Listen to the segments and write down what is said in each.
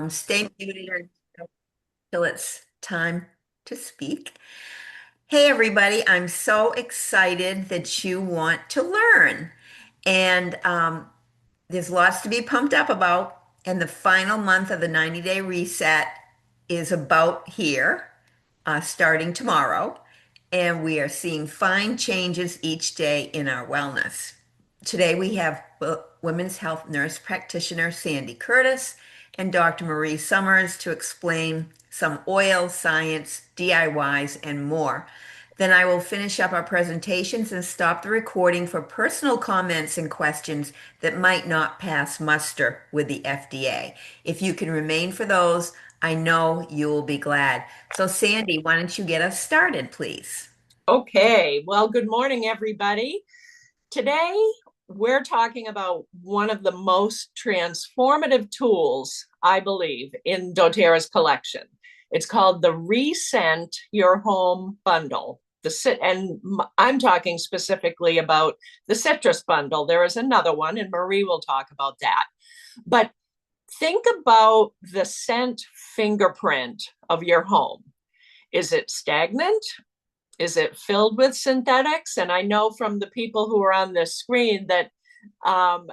Stay muted until it's time to speak. Hey, everybody, I'm so excited that you want to learn. And there's lots to be pumped up about. And the final month of the 90-day reset is about here, starting tomorrow. And we are seeing fine changes each day in our wellness. Today we have women's health nurse practitioner Sandy Curtis and Dr. Marie Summers to explain some oil science, DIYs, and more. Then I will finish up our presentations and stop the recording for personal comments and questions that might not pass muster with the FDA. If you can remain for those, I know you will be glad. So, Sandy, why don't you get us started, please? Okay, well, good morning, everybody. Today, we're talking about one of the most transformative tools, I believe, in doTERRA's collection. It's called the Rescent Your Home Bundle. And I'm talking specifically about the citrus bundle. There is another one, and Marie will talk about that. But think about the scent fingerprint of your home. Is it stagnant? Is it filled with synthetics? And I know from the people who are on this screen um,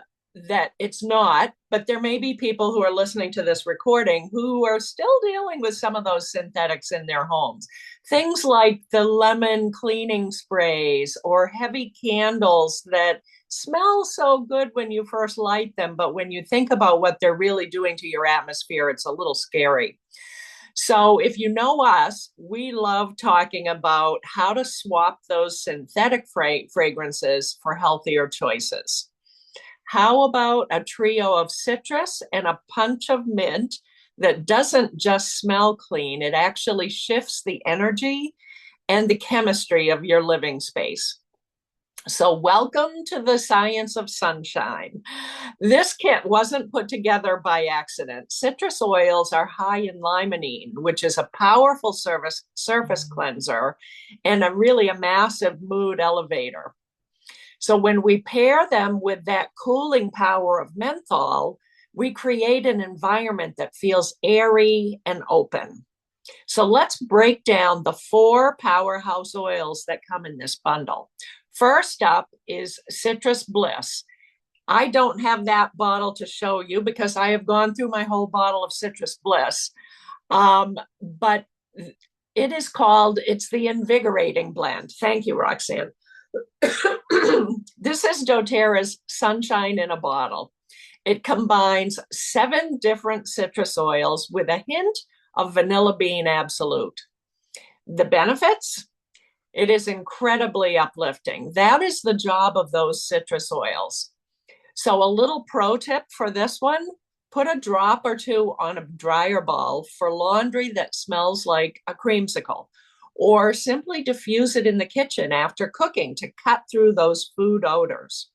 that it's not, but there may be people who are listening to this recording who are still dealing with some of those synthetics in their homes. Things like the lemon cleaning sprays or heavy candles that smell so good when you first light them, but when you think about what they're really doing to your atmosphere, it's a little scary. So, if you know us, we love talking about how to swap those synthetic fragrances for healthier choices. How about a trio of citrus and a punch of mint that doesn't just smell clean, it actually shifts the energy and the chemistry of your living space. So, welcome to the science of sunshine. This kit wasn't put together by accident. Citrus oils are high in limonene, which is a powerful surface cleanser and a massive mood elevator. So, when we pair them with that cooling power of menthol, we create an environment that feels airy and open. So, let's break down the four powerhouse oils that come in this bundle. First up is Citrus Bliss. I don't have that bottle to show you because I have gone through my whole bottle of Citrus Bliss. But it's the invigorating blend. Thank you, Roxanne. This is doTERRA's Sunshine in a Bottle. It combines 7 different citrus oils with a hint of vanilla bean absolute. The benefits? It is incredibly uplifting. That is the job of those citrus oils. So a little pro tip for this one, put a drop or two on a dryer ball for laundry that smells like a creamsicle, or simply diffuse it in the kitchen after cooking to cut through those food odors.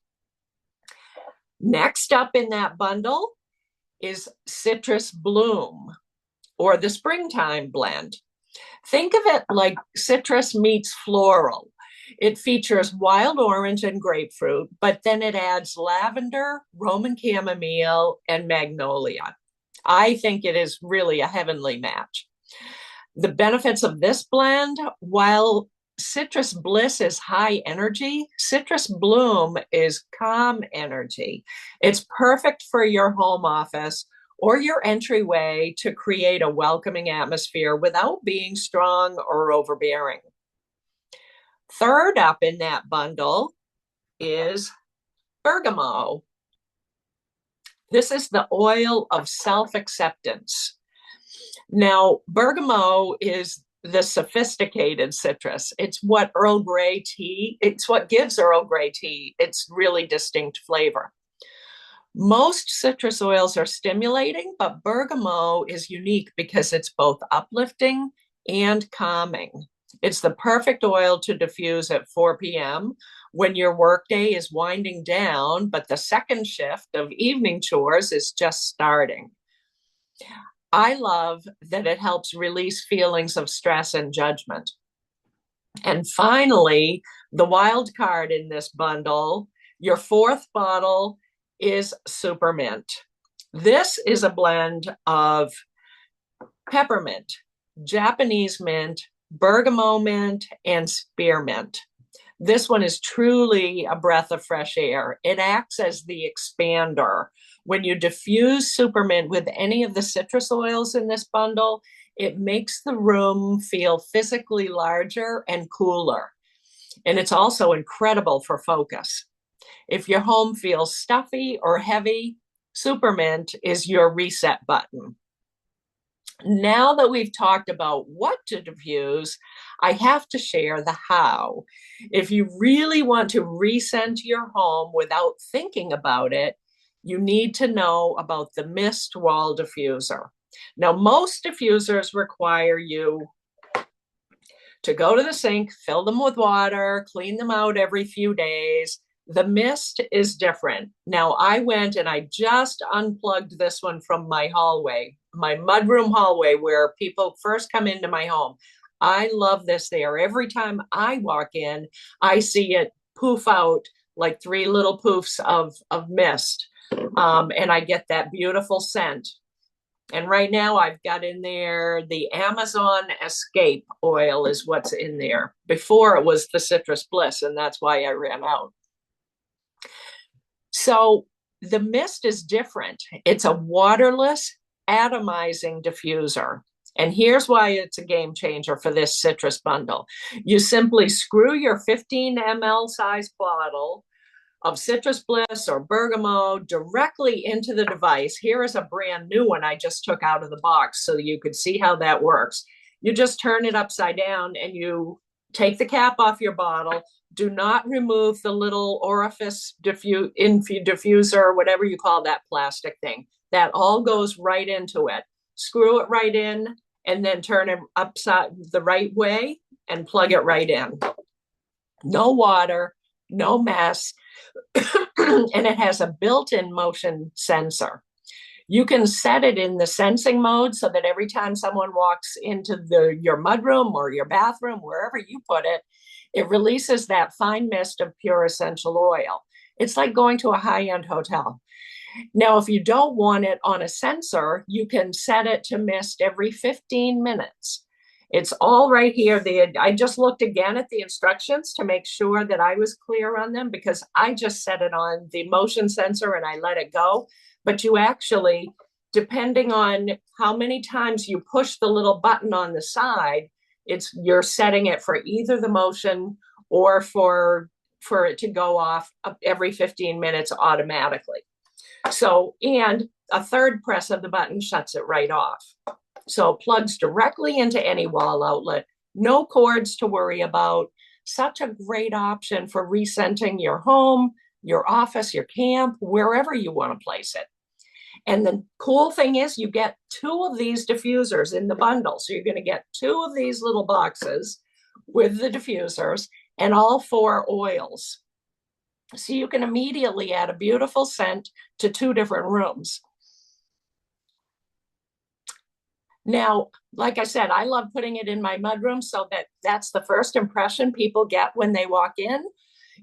Next up in that bundle is Citrus Bloom, or the springtime blend. Think of it like citrus meets floral. It features wild orange and grapefruit, but then it adds lavender, Roman chamomile, and magnolia. I think it is really a heavenly match. The benefits of this blend, while Citrus Bliss is high energy, Citrus Bloom is calm energy. It's perfect for your home office or your entryway to create a welcoming atmosphere without being strong or overbearing. Third up in that bundle is bergamot. This is the oil of self-acceptance. Now, bergamot is the sophisticated citrus. It's what gives Earl Grey tea its really distinct flavor. Most citrus oils are stimulating, but bergamot is unique because it's both uplifting and calming. It's the perfect oil to diffuse at 4 p.m. when your workday is winding down, but the second shift of evening chores is just starting. I love that it helps release feelings of stress and judgment. And finally, the wild card in this bundle, your fourth bottle is Supermint. This is a blend of peppermint, Japanese mint, bergamot mint, and spearmint. This one is truly a breath of fresh air. It acts as the expander. When you diffuse supermint with any of the citrus oils in this bundle, it makes the room feel physically larger and cooler. And it's also incredible for focus. If your home feels stuffy or heavy, supermint is your reset button. Now that we've talked about what to diffuse, I have to share the how. If you really want to recenter your home without thinking about it, you need to know about the mist wall diffuser. Now, most diffusers require you to go to the sink, fill them with water, clean them out every few days. The mist is different. Now, I went and I just unplugged this one from my hallway, my mudroom hallway, where people first come into my home. I love this there. Every time I walk in, I see it poof out like three little poofs of mist. And I get that beautiful scent. And right now I've got in there the Amazon Escape oil is what's in there. Before it was the Citrus Bliss, and that's why I ran out. So the mist is different. It's a waterless atomizing diffuser. And here's why it's a game changer for this citrus bundle. You simply screw your 15 ml size bottle of Citrus Bliss or Bergamo directly into the device. Here is a brand new one I just took out of the box so you could see how that works. You just turn it upside down and you take the cap off your bottle. Do not remove the little orifice diffuser or whatever you call that plastic thing. That all goes right into it. Screw it right in and then turn it upside the right way and plug it right in. No water, no mess. And it has a built-in motion sensor. You can set it in the sensing mode so that every time someone walks into your mudroom or your bathroom, wherever you put it, it releases that fine mist of pure essential oil. It's like going to a high-end hotel. Now, if you don't want it on a sensor, you can set it to mist every 15 minutes. It's all right here. I just looked again at the instructions to make sure that I was clear on them because I just set it on the motion sensor and I let it go. But you actually, depending on how many times you push the little button on the side, you're setting it for either the motion or for it to go off every 15 minutes automatically. So, and a third press of the button shuts it right off. So it plugs directly into any wall outlet, no cords to worry about. Such a great option for rescenting your home, your office, your camp, wherever you want to place it. And the cool thing is you get two of these diffusers in the bundle. So you're going to get two of these little boxes with the diffusers and all four oils. So you can immediately add a beautiful scent to two different rooms. Now, like I said, I love putting it in my mudroom so that's the first impression people get when they walk in.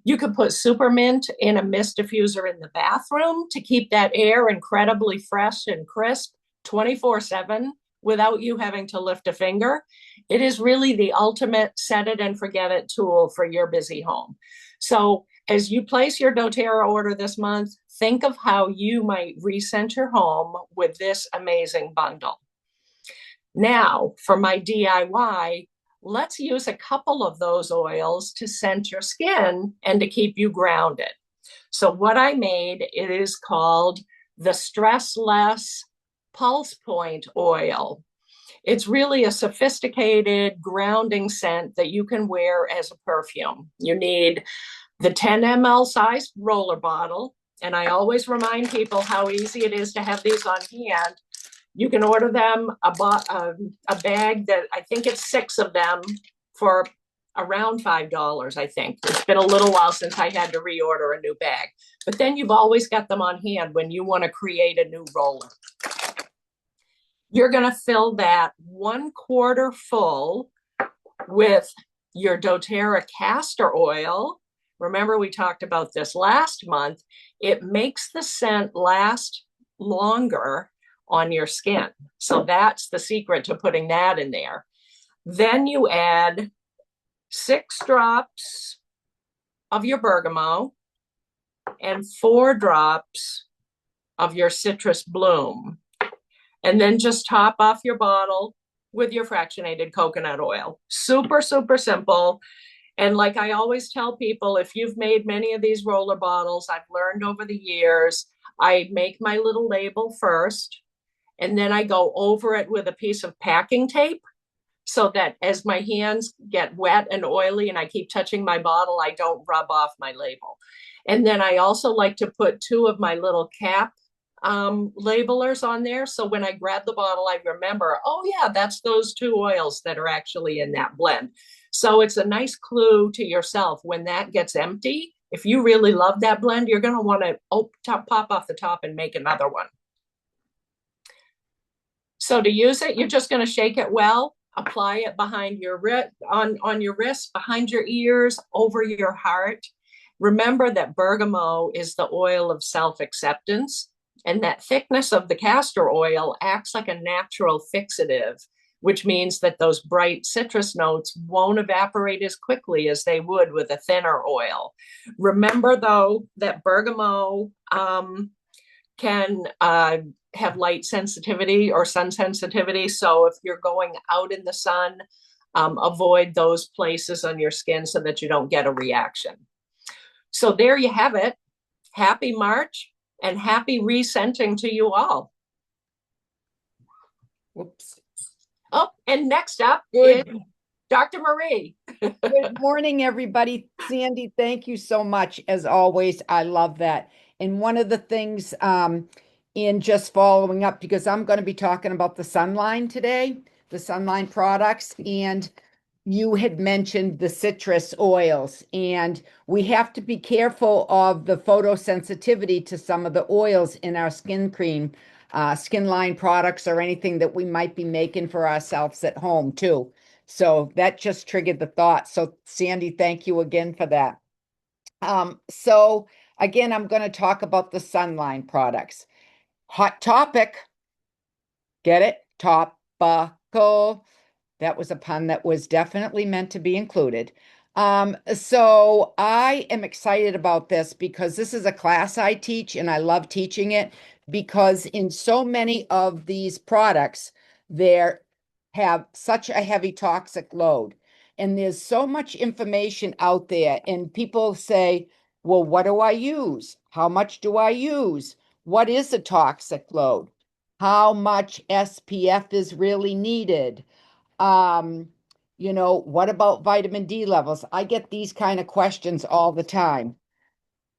You could put supermint in a mist diffuser in the bathroom to keep that air incredibly fresh and crisp 24/7 without you having to lift a finger. It is really the ultimate set it and forget it tool for your busy home. So as you place your doTERRA order this month, think of how you might recent your home with this amazing bundle. Now, for my DIY, let's use a couple of those oils to scent your skin and to keep you grounded. So what I made, it is called the Stress Less Pulse Point Oil. It's really a sophisticated grounding scent that you can wear as a perfume. You need the 10 ml size roller bottle. And I always remind people how easy it is to have these on hand. You can order them a bag that I think it's 6 of them for around $5, I think. It's been a little while since I had to reorder a new bag. But then you've always got them on hand when you want to create a new roller. You're going to fill that 1/4 full with your doTERRA castor oil. Remember, we talked about this last month. It makes the scent last longer on your skin. So that's the secret to putting that in there. Then you add 6 drops of your bergamot and 4 drops of your citrus bloom. And then just top off your bottle with your fractionated coconut oil. Super, super simple. And like I always tell people, if you've made many of these roller bottles, I've learned over the years, I make my little label first, and then I go over it with a piece of packing tape so that as my hands get wet and oily and I keep touching my bottle, I don't rub off my label. And then I also like to put 2 of my little cap labelers on there. So when I grab the bottle, I remember, oh, yeah, that's those 2 oils that are actually in that blend. So it's a nice clue to yourself when that gets empty. If you really love that blend, you're going to want to pop off the top and make another one. So to use it, you're just going to shake it well, apply it behind your on your wrist, behind your ears, over your heart. Remember that bergamot is the oil of self-acceptance, and that thickness of the castor oil acts like a natural fixative, which means that those bright citrus notes won't evaporate as quickly as they would with a thinner oil. Remember, though, that bergamot can have light sensitivity or sun sensitivity. So if you're going out in the sun, avoid those places on your skin so that you don't get a reaction. So there you have it. Happy March and happy rescenting to you all. Whoops. Oh, and next up is Good. Dr. Marie. Good morning, everybody. Sandy, thank you so much. As always, I love that. And one of the things in just following up, because I'm going to be talking about the Sunline today, the Sunline products, and you had mentioned the citrus oils, and we have to be careful of the photosensitivity to some of the oils in our skin cream, skin line products, or anything that we might be making for ourselves at home too. So that just triggered the thought. So Sandy, thank you again for that. So again, I'm going to talk about the Sunline products. Hot topic. Get it? Topical. That was a pun that was definitely meant to be included. So I am excited about this because this is a class I teach and I love teaching it because in so many of these products, there have such a heavy toxic load. And there's so much information out there, and people say, well, what do I use? How much do I use? What is a toxic load? How much SPF is really needed? Um, what about vitamin D levels? I get these kind of questions all the time.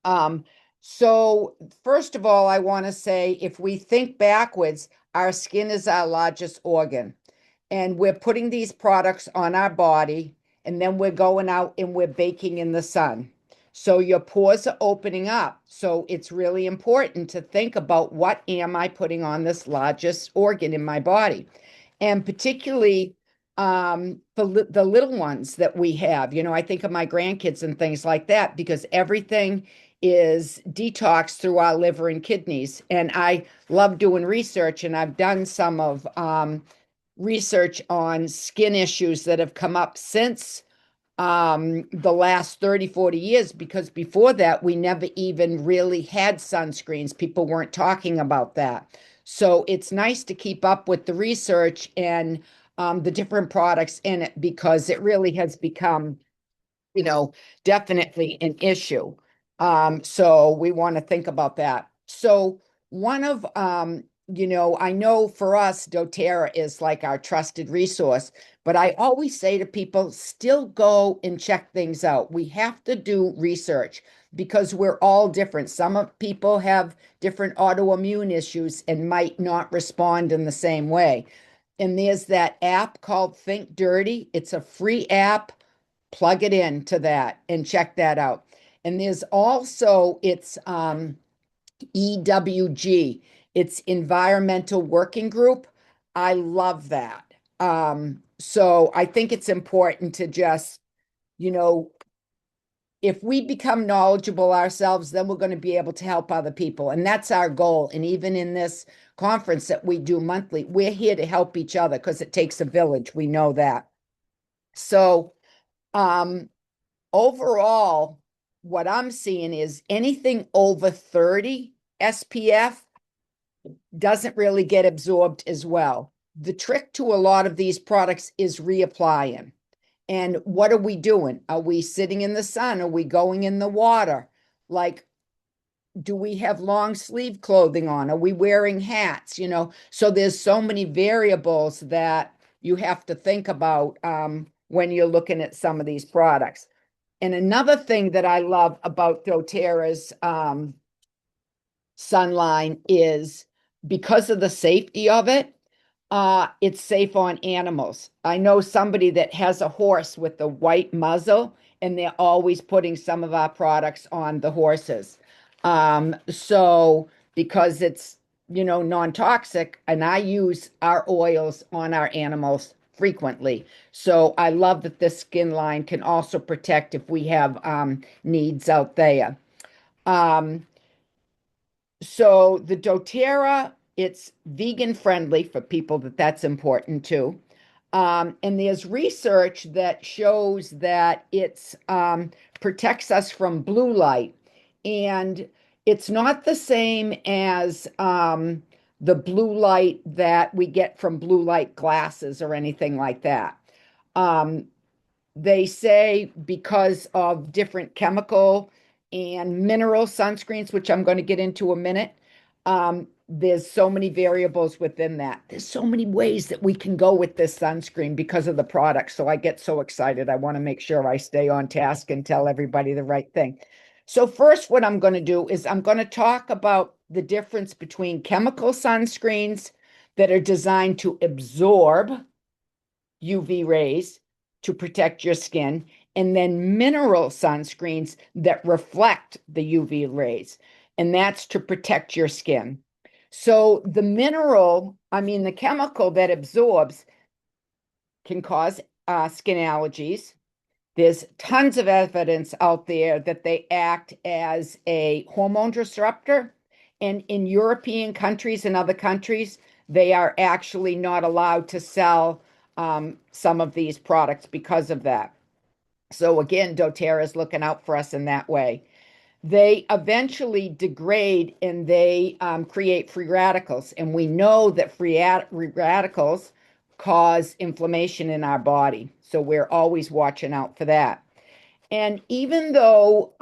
Um, so first of all, I want to say if we think backwards, our skin is our largest organ, and we're putting these products on our body, and then we're going out and we're baking in the sun. So your pores are opening up. So it's really important to think about what am I putting on this largest organ in my body? And particularly the little ones that we have. I think of my grandkids and things like that because everything is detoxed through our liver and kidneys. And I love doing research, and I've done some of research on skin issues that have come up since the last 30, 40 years, because before that, we never even really had sunscreens. People weren't talking about that. So it's nice to keep up with the research and the different products in it because it really has become, definitely an issue. So we want to think about that. So one of, I know for us, doTERRA is like our trusted resource, but I always say to people, still go and check things out. We have to do research because we're all different. Some of people have different autoimmune issues and might not respond in the same way. And there's that app called Think Dirty. It's a free app. Plug it into that and check that out. And there's also it's EWG. It's Environmental Working Group. I love that. So I think it's important to just, you know, if we become knowledgeable ourselves, then we're going to be able to help other people. And that's our goal. And even in this conference that we do monthly, we're here to help each other because it takes a village. We know that. So, um, overall, what I'm seeing is anything over 30 SPF doesn't really get absorbed as well. The trick to a lot of these products is reapplying. And what are we doing? Are we sitting in the sun? Are we going in the water? Like, do we have long sleeve clothing on? Are we wearing hats? So there's so many variables that you have to think about when you're looking at some of these products. And another thing that I love about doTERRA's Sunline is because of the safety of it, it's safe on animals. I know somebody that has a horse with the white muzzle, and they're always putting some of our products on the horses. So because it's, non-toxic, and I use our oils on our animals frequently. So I love that this skin line can also protect if we have needs out there. Um, so the doTERRA, it's vegan friendly for people that's important too. And there's research that shows that it's protects us from blue light. And it's not the same as the blue light that we get from blue light glasses or anything like that. Um, they say because of different chemical and mineral sunscreens, which I'm going to get into a minute, there's so many variables within that. There's so many ways that we can go with this sunscreen because of the product. So I get so excited. I want to make sure I stay on task and tell everybody the right thing. So first, what I'm going to do is I'm going to talk about the difference between chemical sunscreens that are designed to absorb UV rays to protect your skin, and then mineral sunscreens that reflect the UV rays, and that's to protect your skin. So the chemical that absorbs can cause skin allergies. There's tons of evidence out there that they act as a hormone disruptor. And in European countries and other countries, they are actually not allowed to sell some of these products because of that. So again, doTERRA is looking out for us in that way. They eventually degrade and they create free radicals. And we know that free radicals cause inflammation in our body. So we're always watching out for that. And even though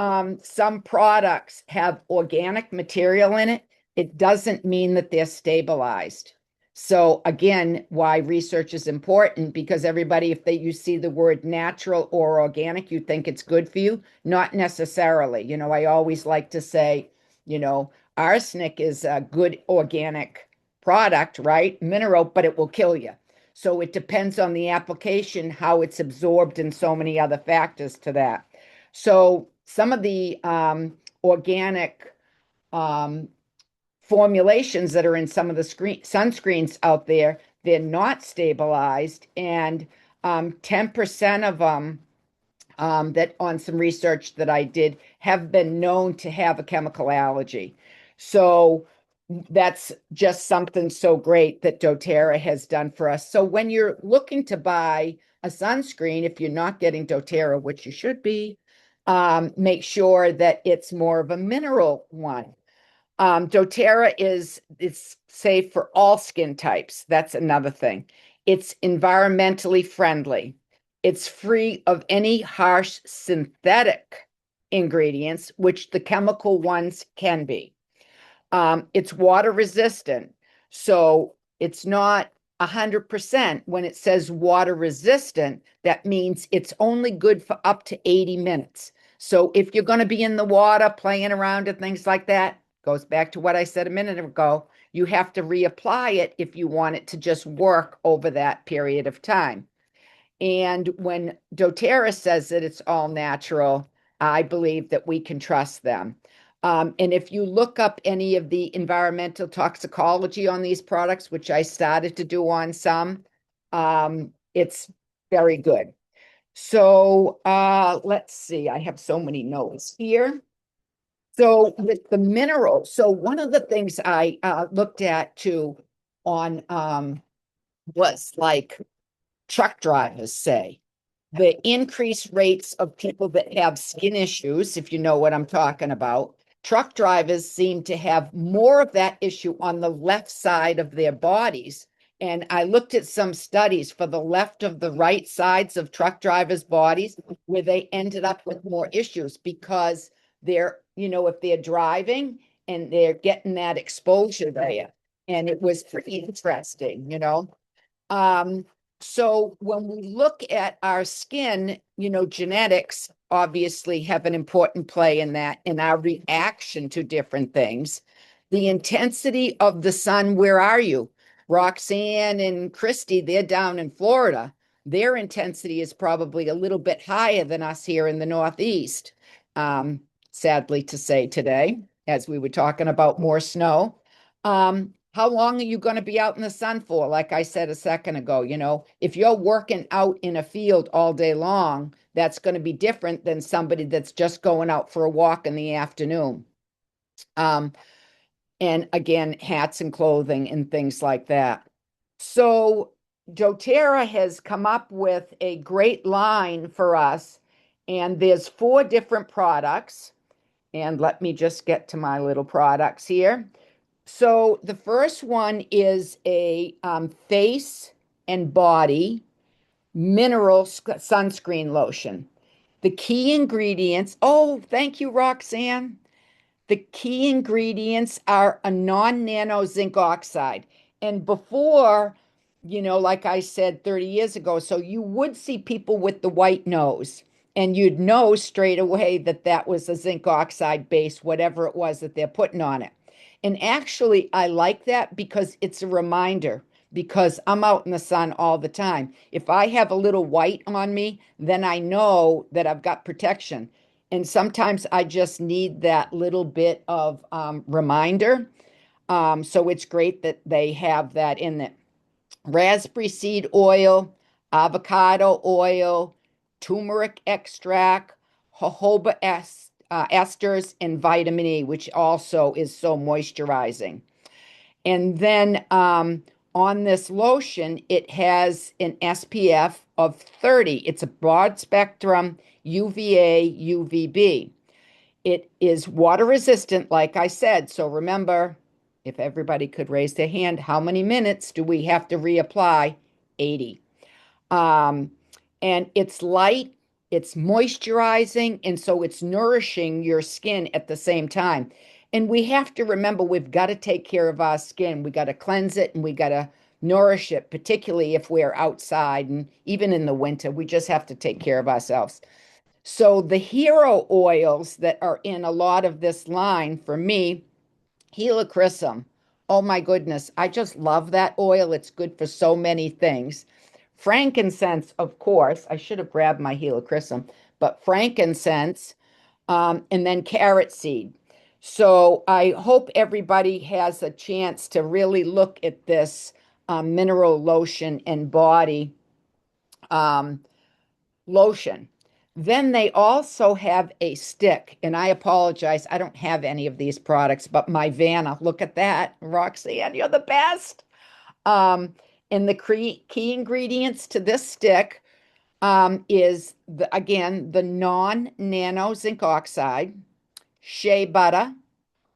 some products have organic material in it, it doesn't mean that they're stabilized. So again, why research is important, because everybody, if you see the word natural or organic, you think it's good for you. Not necessarily. I always like to say, arsenic is a good organic product, right? Mineral, but it will kill you. So it depends on the application, how it's absorbed, and so many other factors to that. So some of the organic um, formulations that are in some of the sunscreens out there, they're not stabilized, and 10% of them that on some research that I did have been known to have a chemical allergy. So that's just something so great that doTERRA has done for us. So when you're looking to buy a sunscreen, if you're not getting doTERRA, which you should be, make sure that it's more of a mineral one. doTERRA it's safe for all skin types. That's another thing. It's environmentally friendly. It's free of any harsh synthetic ingredients, which the chemical ones can be. It's water resistant. So it's not 100%. When it says water resistant, that means it's only good for up to 80 minutes. So if you're going to be in the water playing around and things like that, goes back to what I said a minute ago, you have to reapply it if you want it to just work over that period of time. And when doTERRA says that it's all natural, I believe that we can trust them. And if you look up any of the environmental toxicology on these products, which I started to do on some, it's very good. So let's see. I have so many notes here. So with the minerals, so one of the things I looked at too on was like truck drivers say the increased rates of people that have skin issues, if you know what I'm talking about. Truck drivers seem to have more of that issue on the left side of their bodies. And I looked at some studies for the left of the right sides of truck drivers' bodies where they ended up with more issues because they're, if they're driving and they're getting that exposure there. And it was pretty interesting. Um, so when we look at our skin, genetics obviously have an important play in that, in our reaction to different things. The intensity of the sun, where are you? Roxanne and Christy, they're down in Florida. Their intensity is probably a little bit higher than us here in the Northeast. Um, Sadly to say today, as we were talking about more snow. How long are you going to be out in the sun for? Like I said a second ago, if you're working out in a field all day long, that's going to be different than somebody that's just going out for a walk in the afternoon. Um, and again, hats and clothing and things like that. So doTERRA has come up with a great line for us, and there's 4 different products. And let me just get to my little products here. So the first one is a face and body mineral sunscreen lotion. The key ingredients, oh, thank you, Roxanne. The key ingredients are a non-nano zinc oxide. And before, like I said 30 years ago, so you would see people with the white nose, and you'd know straight away that that was a zinc oxide base, whatever it was that they're putting on it. And actually, I like that because it's a reminder, because I'm out in the sun all the time. If I have a little white on me, then I know that I've got protection. And sometimes I just need that little bit of reminder. So it's great that they have that in it. Raspberry seed oil, avocado oil, turmeric extract, jojoba esters, and vitamin E, which also is so moisturizing. And then on this lotion, it has an SPF of 30. It's a broad spectrum UVA, UVB. It is water resistant, like I said. So remember, if everybody could raise their hand, how many minutes do we have to reapply? 80. Um, and it's light, it's moisturizing, and so it's nourishing your skin at the same time. And we have to remember we've got to take care of our skin. We got to cleanse it and we got to nourish it, particularly if we're outside and even in the winter. We just have to take care of ourselves. So the hero oils that are in a lot of this line for me, helichrysum. Oh my goodness, I just love that oil. It's good for so many things. Frankincense, of course. I should have grabbed my helichrysum, but frankincense, and then carrot seed. So I hope everybody has a chance to really look at this mineral lotion and body um, lotion. Then they also have a stick, and I apologize, I don't have any of these products, but my Vanna, look at that, Roxanne, you're the best. Um, and the key ingredients to this stick is again the non-nano zinc oxide, shea butter,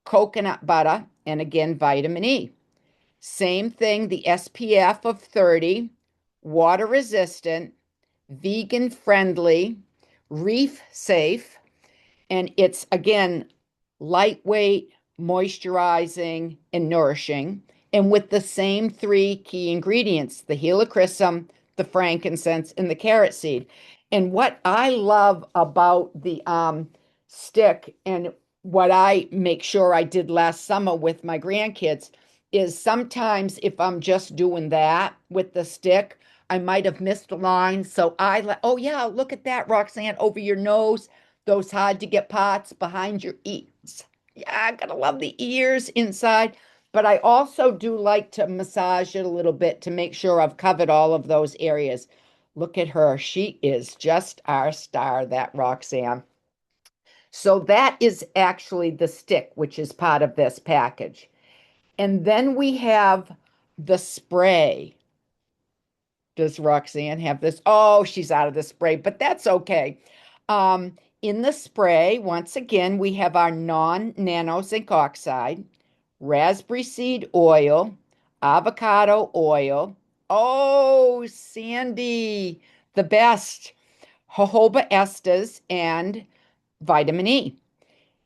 coconut butter, and again vitamin E. Same thing, the SPF of 30, water resistant, vegan friendly, reef safe, and it's again lightweight, moisturizing, and nourishing. And with the same 3 key ingredients, the helichrysum, the frankincense, and the carrot seed. And what I love about the stick, and what I make sure I did last summer with my grandkids, is sometimes if I'm just doing that with the stick, I might have missed a line. So oh yeah, look at that, Roxanne, over your nose, those hard to get parts behind your ears. Yeah, I gotta love the ears inside. But I also do like to massage it a little bit to make sure I've covered all of those areas. Look at her. She is just our star, that Roxanne. So that is actually the stick, which is part of this package. And then we have the spray. Does Roxanne have this? Oh, she's out of the spray, but that's okay. In the spray, once again, we have our non-nano zinc oxide, raspberry seed oil, avocado oil. Oh, Sandy, the best. Jojoba esters and vitamin E.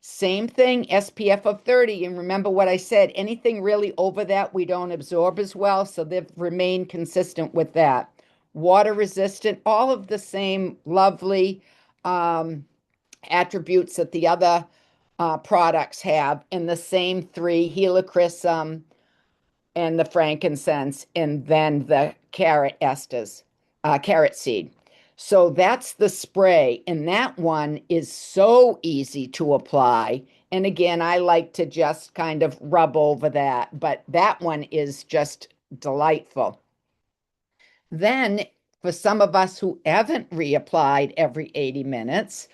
Same thing, SPF of 30. And remember what I said, anything really over that we don't absorb as well. So they've remained consistent with that. Water resistant, all of the same lovely um, attributes that the other products have, and the same three helichrysum and the frankincense, and then the carrot esters, carrot seed. So that's the spray, and that one is so easy to apply. And again, I like to just kind of rub over that, but that one is just delightful. Then, for some of us who haven't reapplied every 80 minutes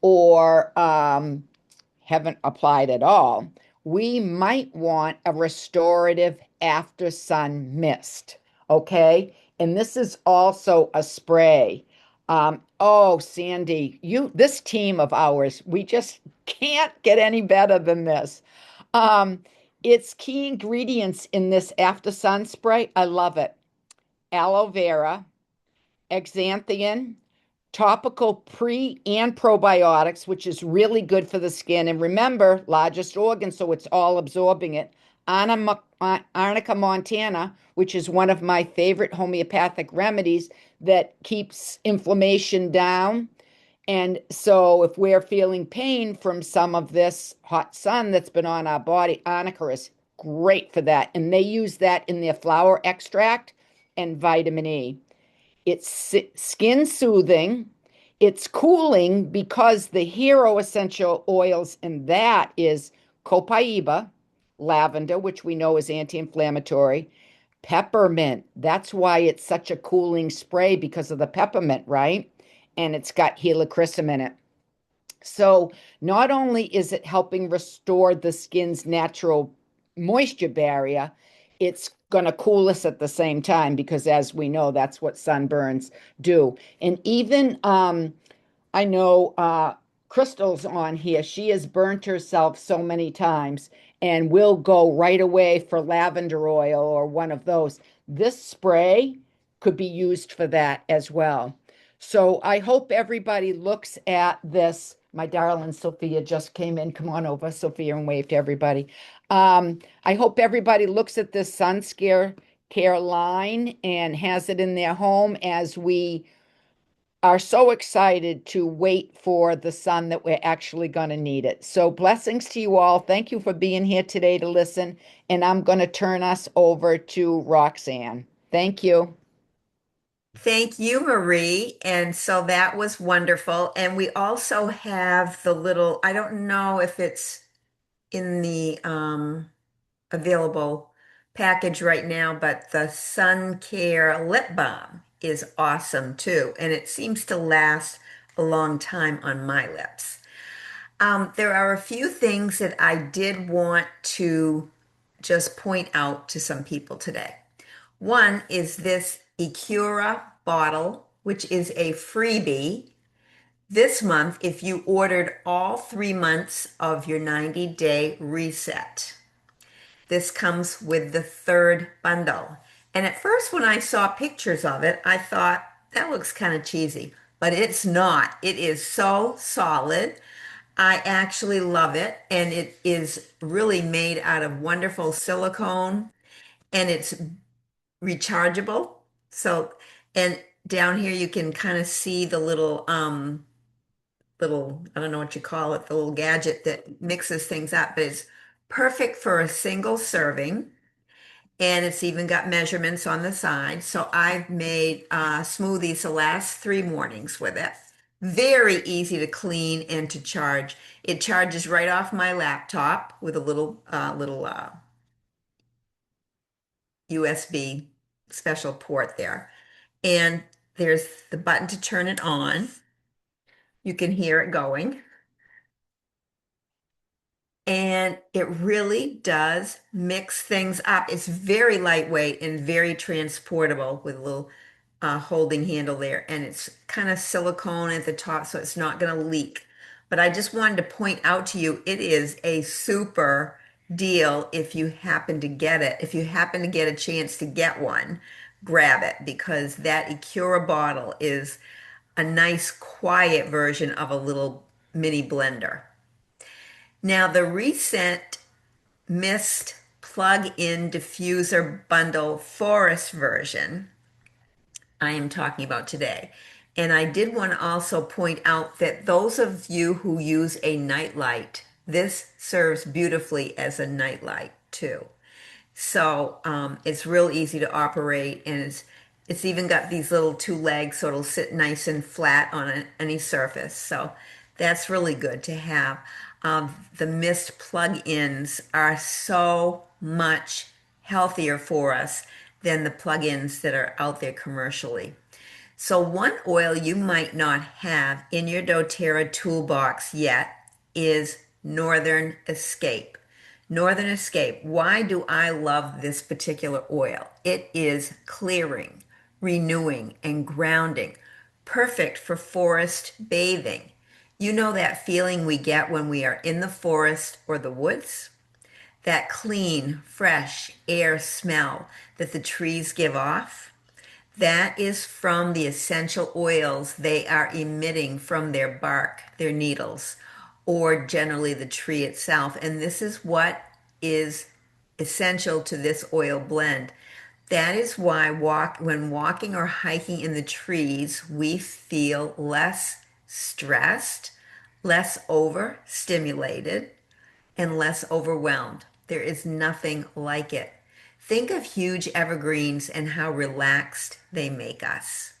or haven't applied at all, we might want a restorative after sun mist. Okay. And this is also a spray. Oh, Sandy, this team of ours, we just can't get any better than this. Um, it's key ingredients in this after sun spray. I love it. Aloe vera, xanthan, topical pre and probiotics, which is really good for the skin. And remember, largest organ, so it's all absorbing it. Arnica montana, which is one of my favorite homeopathic remedies that keeps inflammation down. And so, if we're feeling pain from some of this hot sun that's been on our body, arnica is great for that. And they use that in their flower extract and vitamin E. It's skin soothing. It's cooling because the hero essential oils in that is copaiba, lavender, which we know is anti-inflammatory, peppermint. That's why it's such a cooling spray because of the peppermint, right? And it's got helichrysum in it. So not only is it helping restore the skin's natural moisture barrier, it's going to cool us at the same time because, as we know, that's what sunburns do. And even I know Crystal's on here. She has burnt herself so many times and will go right away for lavender oil or one of those. This spray could be used for that as well. So I hope everybody looks at this. My darling Sophia just came in. Come on over, Sophia, and wave to everybody. I hope everybody looks at this sun scare care line and has it in their home as we are so excited to wait for the sun that we're actually going to need it. So, blessings to you all. Thank you for being here today to listen. And I'm going to turn us over to Roxanne. Thank you. Thank you, Marie. And so that was wonderful. And we also have the little, I don't know if it's in the available package right now, but the Sun Care lip balm is awesome too. And it seems to last a long time on my lips. There are a few things that I did want to just point out to some people today. One is this Ecura bottle, which is a freebie this month if you ordered all 3 months of your 90-day reset. This comes with the third bundle. And at first, when I saw pictures of it, I thought that looks kind of cheesy, but it's not. It is so solid. I actually love it, and it is really made out of wonderful silicone, and it's rechargeable. So, and down here you can kind of see the little, I don't know what you call it, the little gadget that mixes things up, but it's perfect for a single serving. And it's even got measurements on the side. So I've made smoothies the last 3 mornings with it. Very easy to clean and to charge. It charges right off my laptop with a little USB special port there. And there's the button to turn it on. You can hear it going. And it really does mix things up. It's very lightweight and very transportable with a little holding handle there. And it's kind of silicone at the top, so it's not going to leak. But I just wanted to point out to you, it is a super deal if you happen to get it. If you happen to get a chance to get one, grab it because that Ecura bottle is a nice, quiet version of a little mini blender. Now, the recent Mist plug-in diffuser bundle forest version I am talking about today. And I did want to also point out that those of you who use a nightlight, this serves beautifully as a nightlight too. So it's real easy to operate, and it's even got these little two legs, so it'll sit nice and flat on any surface. So that's really good to have. The Mist plug-ins are so much healthier for us than the plug-ins that are out there commercially. So one oil you might not have in your doTERRA toolbox yet is Northern Escape. Northern Escape. Why do I love this particular oil? It is clearing, renewing, and grounding. Perfect for forest bathing. You know that feeling we get when we are in the forest or the woods? That clean, fresh air smell that the trees give off? That is from the essential oils they are emitting from their bark, their needles, or generally the tree itself. And this is what is essential to this oil blend. That is why when walking or hiking in the trees, we feel less stressed, less overstimulated, and less overwhelmed. There is nothing like it. Think of huge evergreens and how relaxed they make us.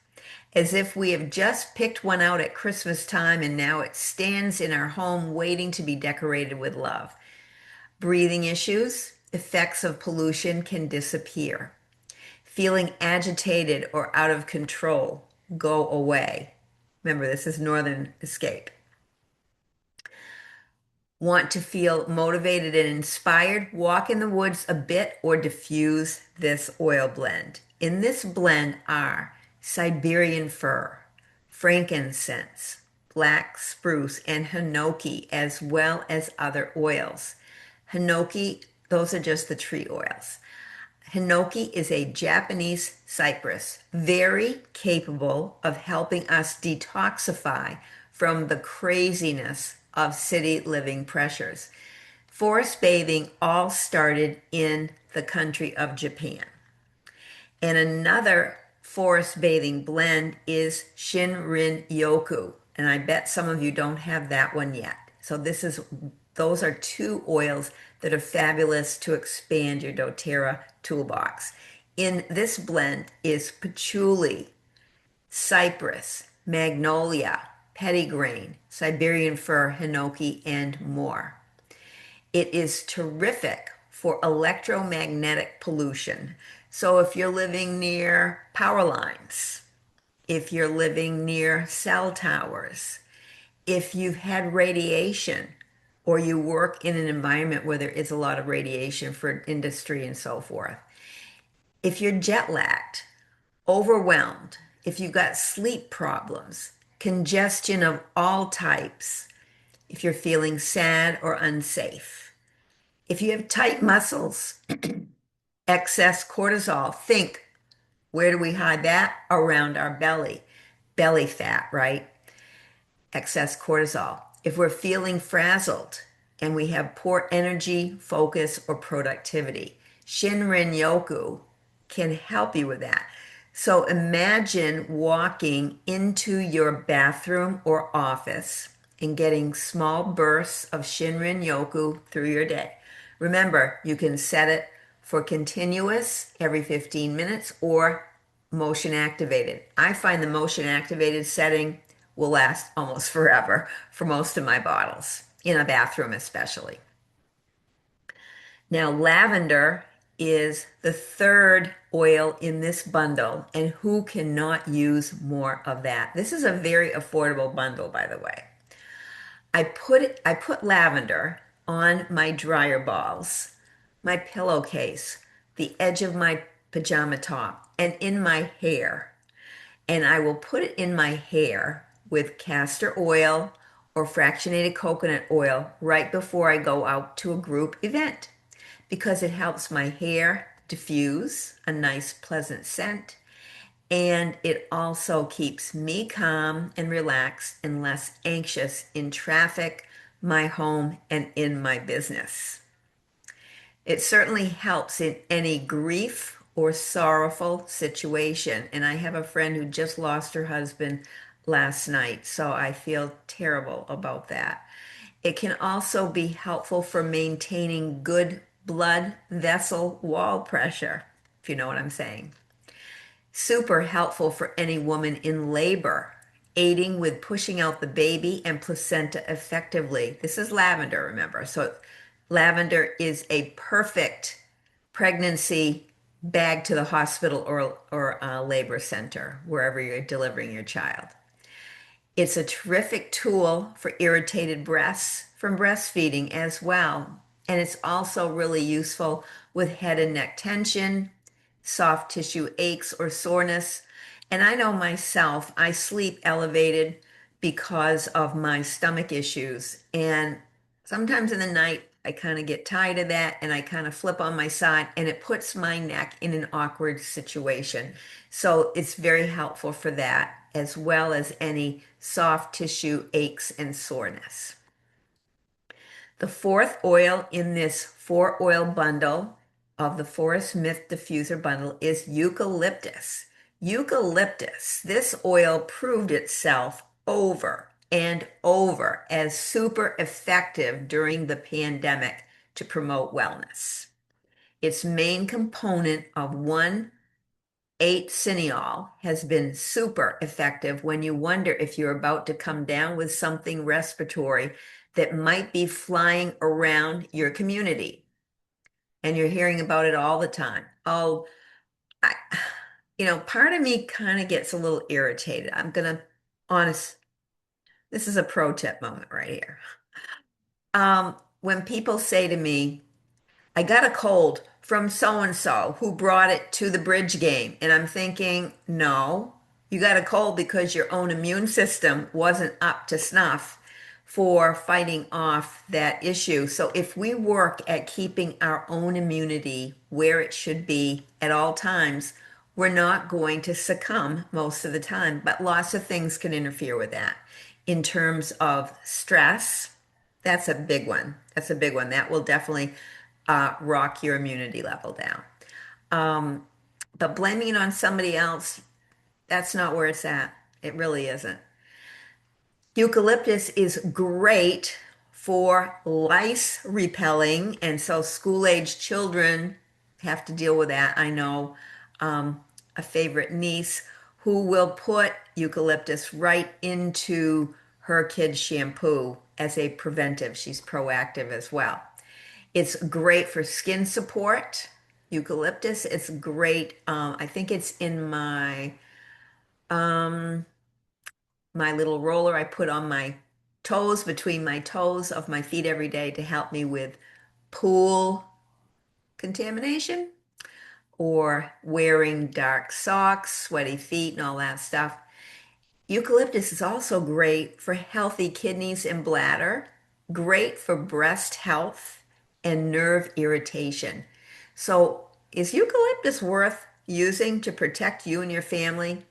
As if we have just picked one out at Christmas time and now it stands in our home waiting to be decorated with love. Breathing issues, effects of pollution can disappear. Feeling agitated or out of control, go away. Remember, this is Northern Escape. Want to feel motivated and inspired? Walk in the woods a bit or diffuse this oil blend. In this blend are Siberian fir, frankincense, black spruce, and hinoki, as well as other oils. Hinoki, those are just the tree oils. Hinoki is a Japanese cypress, very capable of helping us detoxify from the craziness of city living pressures. Forest bathing all started in the country of Japan. And another forest bathing blend is Shinrin Yoku. And I bet some of you don't have that one yet. So those are two oils that are fabulous to expand your doTERRA toolbox. In this blend is patchouli, cypress, magnolia, petitgrain, Siberian fir, hinoki, and more. It is terrific for electromagnetic pollution. So if you're living near power lines, if you're living near cell towers, if you've had radiation, or you work in an environment where there is a lot of radiation for industry and so forth, if you're jet lagged, overwhelmed, if you've got sleep problems, congestion of all types, if you're feeling sad or unsafe, if you have tight muscles, excess cortisol, think, where do we hide that? Around our belly. Belly fat, right? Excess cortisol. If we're feeling frazzled and we have poor energy, focus, or productivity, Shinrin Yoku can help you with that. So imagine walking into your bathroom or office and getting small bursts of Shinrin Yoku through your day. Remember, you can set it for continuous every 15 minutes or motion activated. I find the motion activated setting will last almost forever for most of my bottles, in a bathroom especially. Now, lavender is the third oil in this bundle, and who cannot use more of that? This is a very affordable bundle, by the way. I put lavender on my dryer balls, my pillowcase, the edge of my pajama top, and in my hair. And I will put it in my hair with castor oil or fractionated coconut oil right before I go out to a group event because it helps my hair diffuse a nice, pleasant scent. And it also keeps me calm and relaxed and less anxious in traffic, my home, and in my business. It certainly helps in any grief or sorrowful situation. And I have a friend who just lost her husband last night, so I feel terrible about that. It can also be helpful for maintaining good blood vessel wall pressure, if you know what I'm saying. Super helpful for any woman in labor, aiding with pushing out the baby and placenta effectively. This is lavender, remember. So, lavender is a perfect pregnancy bag to the hospital or labor center, wherever you're delivering your child. It's a terrific tool for irritated breasts from breastfeeding as well. And it's also really useful with head and neck tension, soft tissue aches or soreness. And I know myself, I sleep elevated because of my stomach issues. And sometimes in the night, I kind of get tired of that and I kind of flip on my side and it puts my neck in an awkward situation. So it's very helpful for that, as well as any soft tissue aches and soreness. The fourth oil in this four oil bundle of the Forest Myth Diffuser bundle is eucalyptus. Eucalyptus, this oil proved itself over and over as super effective during the pandemic to promote wellness. Its main component of 1,8-cineol has been super effective when you wonder if you're about to come down with something respiratory that might be flying around your community. And you're hearing about it all the time. Oh, I, part of me kind of gets a little irritated. I'm gonna honest, this is a pro tip moment right here. When people say to me, I got a cold from so and so who brought it to the bridge game. And I'm thinking, no, you got a cold because your own immune system wasn't up to snuff for fighting off that issue. So if we work at keeping our own immunity where it should be at all times, we're not going to succumb most of the time. But lots of things can interfere with that. In terms of stress, that's a big one. That's a big one. That will definitely rock your immunity level down. Um, but blaming it on somebody else, that's not where it's at. It really isn't. Eucalyptus is great for lice repelling, and so school-age children have to deal with that. I know a favorite niece who will put eucalyptus right into her kid's shampoo as a preventive. She's proactive as well. It's great for skin support. Eucalyptus. It's great. I think it's in um, my little roller I put on my toes, between my toes of my feet every day to help me with pool contamination or wearing dark socks, sweaty feet, and all that stuff. Eucalyptus is also great for healthy kidneys and bladder, great for breast health and nerve irritation. So, is eucalyptus worth using to protect you and your family?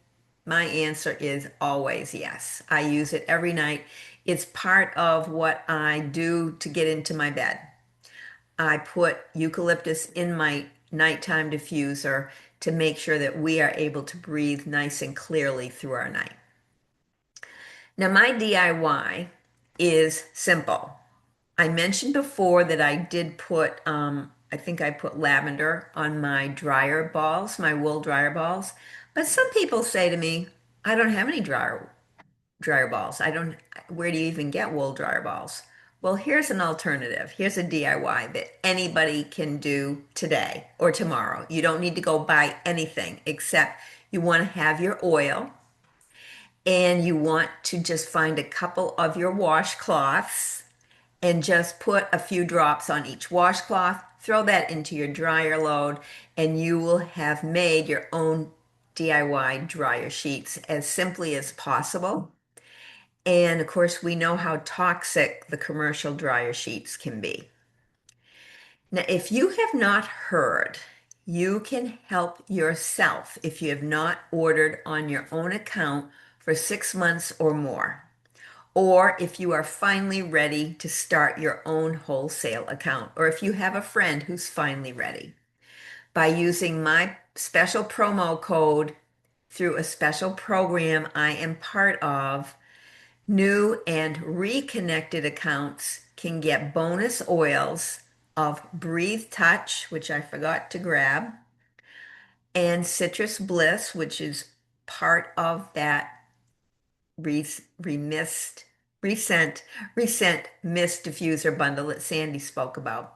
My answer is always yes. I use it every night. It's part of what I do to get into my bed. I put eucalyptus in my nighttime diffuser to make sure that we are able to breathe nice and clearly through our night. Now, my DIY is simple. I mentioned before that I did put, I think I put lavender on my dryer balls, my wool dryer balls. But some people say to me, I don't have any dryer balls. I don't, where do you even get wool dryer balls? Well, here's an alternative. Here's a DIY that anybody can do today or tomorrow. You don't need to go buy anything except you want to have your oil and you want to just find a couple of your washcloths and just put a few drops on each washcloth. Throw that into your dryer load, and you will have made your own DIY dryer sheets as simply as possible. And of course, we know how toxic the commercial dryer sheets can be. Now, if you have not heard, you can help yourself if you have not ordered on your own account for 6 months or more, or if you are finally ready to start your own wholesale account, or if you have a friend who's finally ready, by using my special promo code through a special program I am part of. New and reconnected accounts can get bonus oils of Breathe Touch, which I forgot to grab, and Citrus Bliss, which is part of that re remist, recent, recent mist diffuser bundle that Sandy spoke about,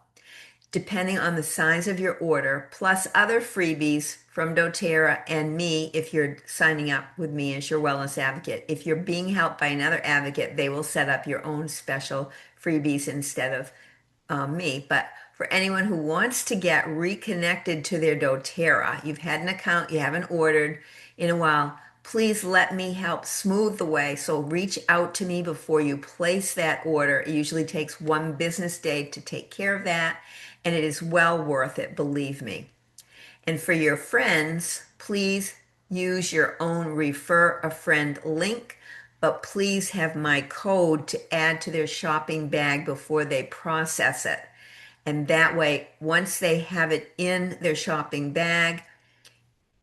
depending on the size of your order, plus other freebies from doTERRA and me if you're signing up with me as your wellness advocate. If you're being helped by another advocate, they will set up your own special freebies instead of me. But for anyone who wants to get reconnected to their doTERRA, you've had an account, you haven't ordered in a while, please let me help smooth the way. So reach out to me before you place that order. It usually takes 1 business day to take care of that, and it is well worth it, believe me. And for your friends, please use your own refer a friend link, but please have my code to add to their shopping bag before they process it. And that way, once they have it in their shopping bag,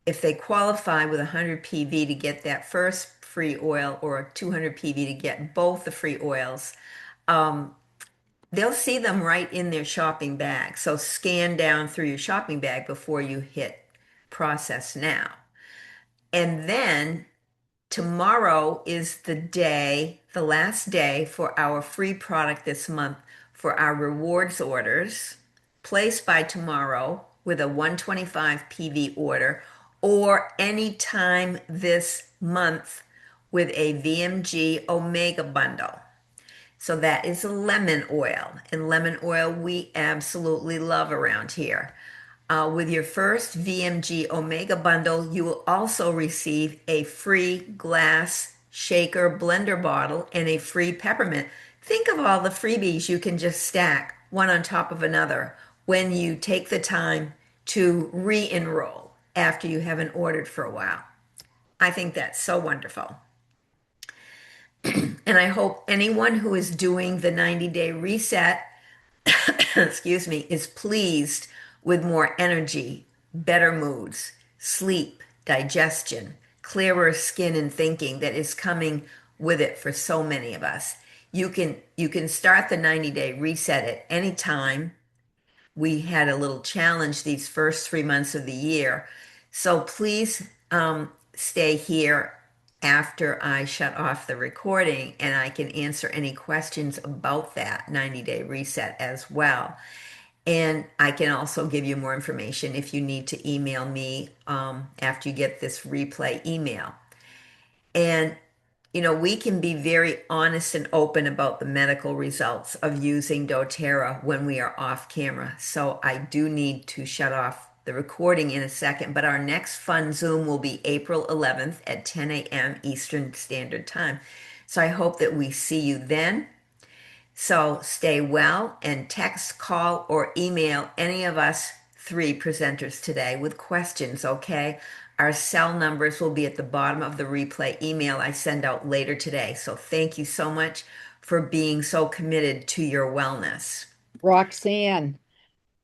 if they qualify with 100 PV to get that first free oil or 200 PV to get both the free oils, um, they'll see them right in their shopping bag. So scan down through your shopping bag before you hit process now. And then tomorrow is the day, the last day for our free product this month for our rewards orders. Place by tomorrow with a 125 PV order or any time this month with a VMG Omega bundle. So that is lemon oil, and lemon oil we absolutely love around here. With your first VMG Omega bundle, you will also receive a free glass shaker blender bottle and a free peppermint. Think of all the freebies you can just stack one on top of another when you take the time to re-enroll after you haven't ordered for a while. I think that's so wonderful. And I hope anyone who is doing the 90-day reset, excuse me, is pleased with more energy, better moods, sleep, digestion, clearer skin and thinking that is coming with it for so many of us. You can start the 90-day reset at any time. We had a little challenge these first 3 months of the year. So please stay here after I shut off the recording and I can answer any questions about that 90-day reset as well. And I can also give you more information if you need to email me after you get this replay email. And we can be very honest and open about the medical results of using doTERRA when we are off camera. So I do need to shut off the recording in a second, but our next fun Zoom will be April 11th at 10 a.m. Eastern Standard Time. So I hope that we see you then. So stay well and text, call, or email any of us three presenters today with questions, okay? Our cell numbers will be at the bottom of the replay email I send out later today. So thank you so much for being so committed to your wellness. Roxanne,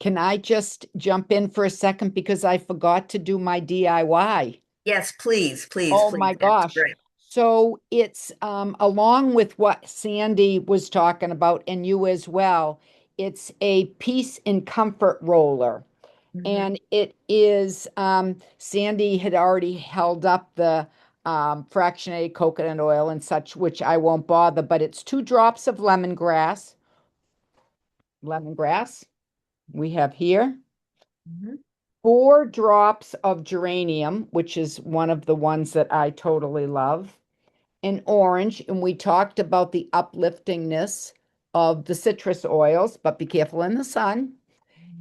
can I just jump in for a second because I forgot to do my DIY? Yes, please, please, Oh please. my That's gosh. great. So it's along with what Sandy was talking about and you as well. It's a peace and comfort roller. Mhm. And it is Sandy had already held up the fractionated coconut oil and such, which I won't bother, but it's 2 drops of lemongrass, lemongrass we have here. Mhm. 4 drops of geranium, which is one of the ones that I totally love. An orange, and we talked about the upliftingness of the citrus oils, but be careful in the sun.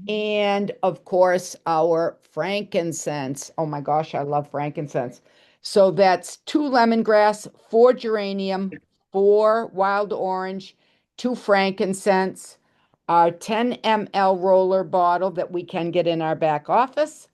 And of course, our frankincense. Oh my gosh, I love frankincense. So that's 2 lemongrass, 4 geranium, 4 wild orange, 2 frankincense, our 10 ml roller bottle that we can get in our back office,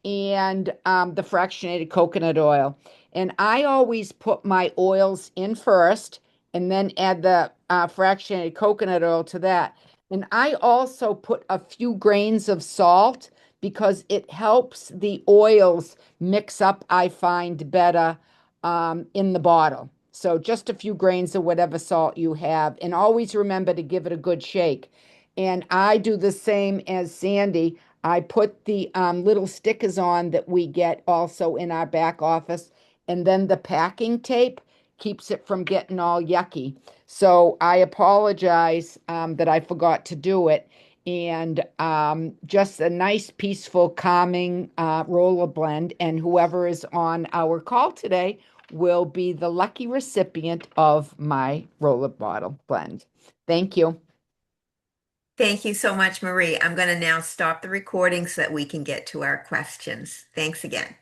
and the fractionated coconut oil. And I always put my oils in first and then add the fractionated coconut oil to that. And I also put a few grains of salt because it helps the oils mix up, I find better in the bottle. So just a few grains of whatever salt you have. And always remember to give it a good shake. And I do the same as Sandy. I put the little stickers on that we get also in our back office, and then the packing tape keeps it from getting all yucky. So I apologize that I forgot to do it. And just a nice, peaceful, calming roller blend. And whoever is on our call today will be the lucky recipient of my roller bottle blend. Thank you. Thank you so much, Marie. I'm going to now stop the recording so that we can get to our questions. Thanks again.